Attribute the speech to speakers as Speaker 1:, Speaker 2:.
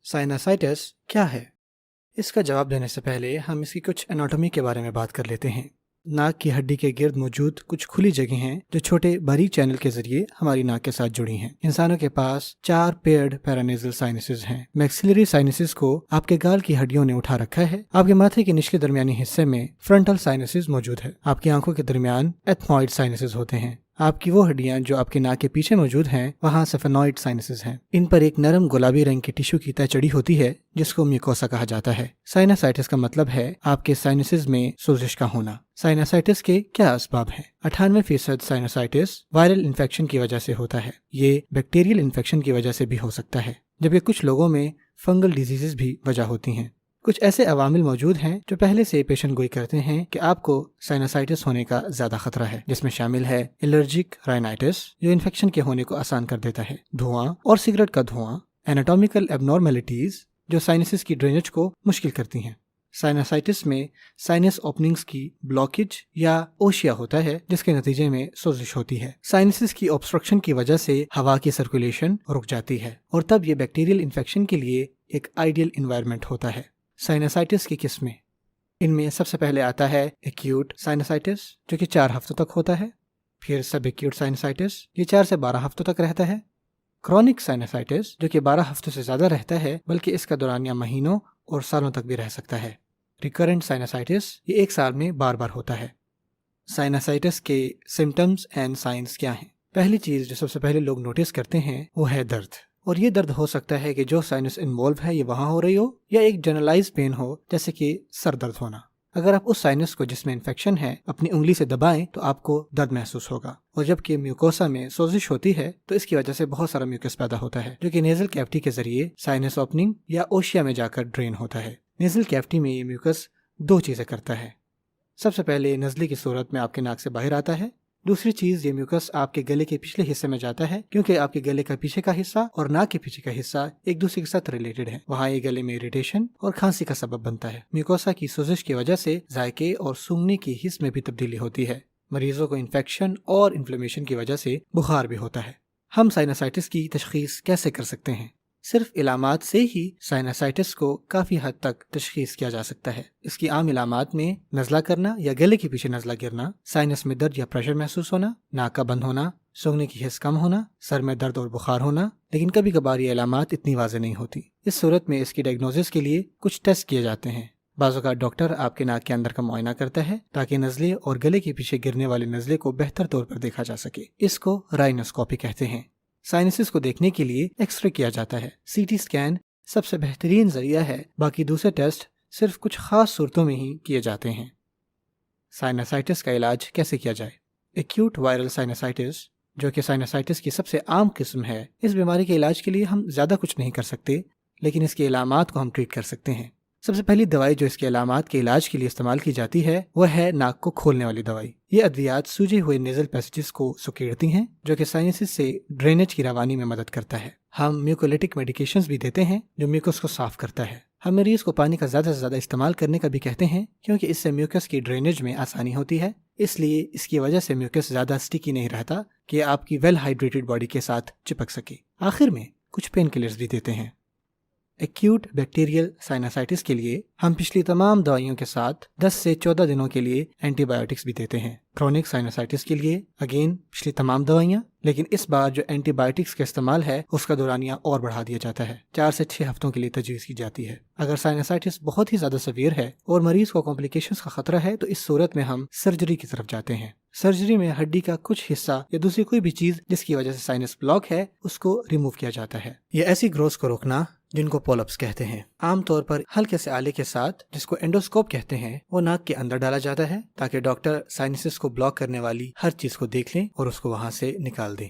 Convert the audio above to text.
Speaker 1: Sinusitis क्या है? इसका जवाब देने से पहले हम इसकी कुछ एनाटॉमी के बारे में बात कर लेते हैं। नाक की हड्डी के गिर्द मौजूद कुछ खुली जगह हैं जो छोटे बारीक चैनल के जरिए हमारी नाक के साथ जुड़ी हैं। इंसानों के पास 4 पेयर्ड पैरानेजल साइनसेस हैं। मैक्सिलरी साइनसेस को आपके गाल की हड्डियों ने उठा रखा है। आपके माथे के निचले दरमियानी हिस्से में फ्रंटल साइनसेस मौजूद है। आपकी आंखों के दरमियान एथमॉइड साइनसेस होते हैं। आपकी वो हड्डियां जो आपके नाक के पीछे मौजूद हैं वहाँ सेफेनॉइड साइनसेस हैं। इन पर एक नरम गुलाबी रंग की टिश्यू की तह चढ़ी होती है जिसको म्यूकोसा कहा जाता है। साइनसाइटिस का मतलब है आपके साइनसेस में सोजिश का होना। साइनसाइटिस के क्या असबाब हैं? 98% साइनसाइटिस वायरल इन्फेक्शन की वजह से होता है। ये बैक्टीरियल इन्फेक्शन की वजह से भी हो सकता है, जबकि कुछ लोगों में फंगल डिजीजेस भी वजह होती हैं। कुछ ऐसे अवामिल मौजूद हैं जो पहले से पेशन गोई करते हैं कि आपको साइनसाइटिस होने का ज्यादा खतरा है, जिसमें शामिल है एलर्जिक राइनाइटिस जो इन्फेक्शन के होने को आसान कर देता है, धुआं और सिगरेट का धुआं, एनाटॉमिकल एबनॉर्मेलिटीज जो साइनसेस की ड्रेनेज को मुश्किल करती हैं। साइनसाइटिस में साइनस ओपनिंग्स की ब्लॉकेज या ओशिया होता है जिसके नतीजे में सोजिश होती है। साइनसेस की ऑब्स्ट्रक्शन की वजह से हवा की सर्कुलेशन रुक जाती है और तब ये बैक्टीरियल इन्फेक्शन के लिए एक आइडियल इन्वायरमेंट होता है। साइनसाइटिस की किस्में, इनमें सबसे पहले आता है एक्यूट साइनसाइटिस जो कि 4 हफ्तों तक होता है। फिर सब एक्यूट साइनसाइटिस, ये 4 से 12 हफ्तों तक रहता है। क्रॉनिक साइनसाइटिस जो कि 12 हफ्तों से ज्यादा रहता है, बल्कि इसका दौरानिया महीनों और सालों तक भी रह सकता है। रिकरेंट साइनसाइटिस, ये 1 साल में बार बार होता है। साइनसाइटिस के सिम्टम्स एंड साइंस क्या हैं? पहली चीज जो सबसे पहले लोग नोटिस करते हैं वो है दर्द, और ये दर्द हो सकता है कि जो साइनस इन्वॉल्व है ये वहाँ हो रही हो या एक जनरलाइज पेन हो, जैसे कि सर दर्द होना। अगर आप उस साइनस को जिसमें इन्फेक्शन है अपनी उंगली से दबाएं तो आपको दर्द महसूस होगा। और जबकि म्यूकोसा में सोजिश होती है तो इसकी वजह से बहुत सारा म्यूकस पैदा होता है जो कि नेजल कैविटी के जरिए साइनस ओपनिंग या ओशिया में जाकर ड्रेन होता है। नेजल कैविटी में ये म्यूकस 2 चीजें करता है। सबसे पहले नजले की सूरत में आपके नाक से बाहर आता है। दूसरी चीज, ये म्यूकस आपके गले के पिछले हिस्से में जाता है, क्योंकि आपके गले का पीछे का हिस्सा और नाक के पीछे का हिस्सा एक दूसरे के साथ रिलेटेड है। वहाँ ये गले में इरिटेशन और खांसी का सबब बनता है। म्यूकोसा की सोजिश की वजह से जायके और सूंघने की हिस्स में भी तब्दीली होती है। मरीजों को इन्फेक्शन और इन्फ्लेमेशन की वजह से बुखार भी होता है। हम साइनसाइटिस की तशखीस कैसे कर सकते हैं? सिर्फ इलामात से ही साइनसाइटिस को काफी हद तक तशखीस किया जा सकता है। इसकी आम इलामात में नज़ला करना या गले के पीछे नज़ला गिरना, साइनस में दर्द या प्रेशर महसूस होना, नाक का बंद होना, सूंघने की हिस्स कम होना, सर में दर्द और बुखार होना, लेकिन कभी कभार ये इलामात इतनी वाज़ेह नहीं होती। इस सूरत में इसकी डायग्नोसिस के लिए कुछ टेस्ट किए जाते हैं। बाज़ औक़ात डॉक्टर आपके नाक के अंदर का मुआयना करता है ताकि नज़ले और गले के पीछे गिरने वाले नज़ले को बेहतर तौर पर देखा जा सके। इसको राइनोस्कोपी कहते हैं। साइनसेस को देखने के लिए एक्सरे किया जाता है। सीटी स्कैन सबसे बेहतरीन जरिया है, बाकी दूसरे टेस्ट सिर्फ कुछ खास सूरतों में ही किए जाते हैं। साइनसाइटिस का इलाज कैसे किया जाए? एक्यूट वायरल साइनसाइटिस जो कि साइनसाइटिस की सबसे आम किस्म है, इस बीमारी के इलाज के लिए हम ज्यादा कुछ नहीं कर सकते, लेकिन इसके इलामात को हम ट्रीट कर सकते हैं। सबसे पहली दवाई जो इसके इलामात के इलाज के लिए इस्तेमाल की जाती है वह है नाक को खोलने वाली दवाई। ये अद्वियात सूजे हुए नेजल पैसेजेस को सुकेड़ती हैं जो कि साइनसेस से ड्रेनेज की रवानी में मदद करता है। हम म्यूकोलिटिक मेडिकेशंस भी देते हैं जो म्यूकस को साफ करता है। हम मरीज को पानी का ज्यादा से ज्यादा इस्तेमाल करने का भी कहते हैं क्योंकि इससे म्यूकस की ड्रेनेज में आसानी होती है। इसलिए इसकी वजह से म्यूकस ज्यादा स्टिकी नहीं रहता कि आपकी वेल हाइड्रेटेड बॉडी के साथ चिपक सके। आखिर में कुछ पेन किलर्स भी देते हैं। एक्यूट बैक्टीरियल साइनसाइटिस के लिए हम पिछली तमाम दवाइयों के साथ 10 से 14 दिनों के लिए एंटीबायोटिक्स भी देते हैं। क्रॉनिक साइनसाइटिस के लिए अगेन पिछली तमाम दवाइयाँ, लेकिन इस बार जो एंटीबायोटिक्स का इस्तेमाल है उसका दौरानिया और बढ़ा दिया जाता है। 4 से 6 हफ्तों के लिए तजवीज़ की जाती है। अगर साइनसाइटिस बहुत ही ज्यादा सवीयर है और मरीज को कॉम्प्लिकेशंस का खतरा है तो इस सूरत में हम सर्जरी की तरफ जाते हैं। सर्जरी में हड्डी का कुछ हिस्सा या दूसरी कोई भी चीज जिसकी वजह से साइनस ब्लॉक है उसको रिमूव किया जाता है। ये ऐसी ग्रोथ को रोकना जिनको पोलप्स कहते हैं, आमतौर पर हल्के से आले के साथ जिसको एंडोस्कोप कहते हैं, वो नाक के अंदर डाला जाता है ताकि डॉक्टर साइनसेस को ब्लॉक करने वाली हर चीज को देख लें और उसको वहां से निकाल दें।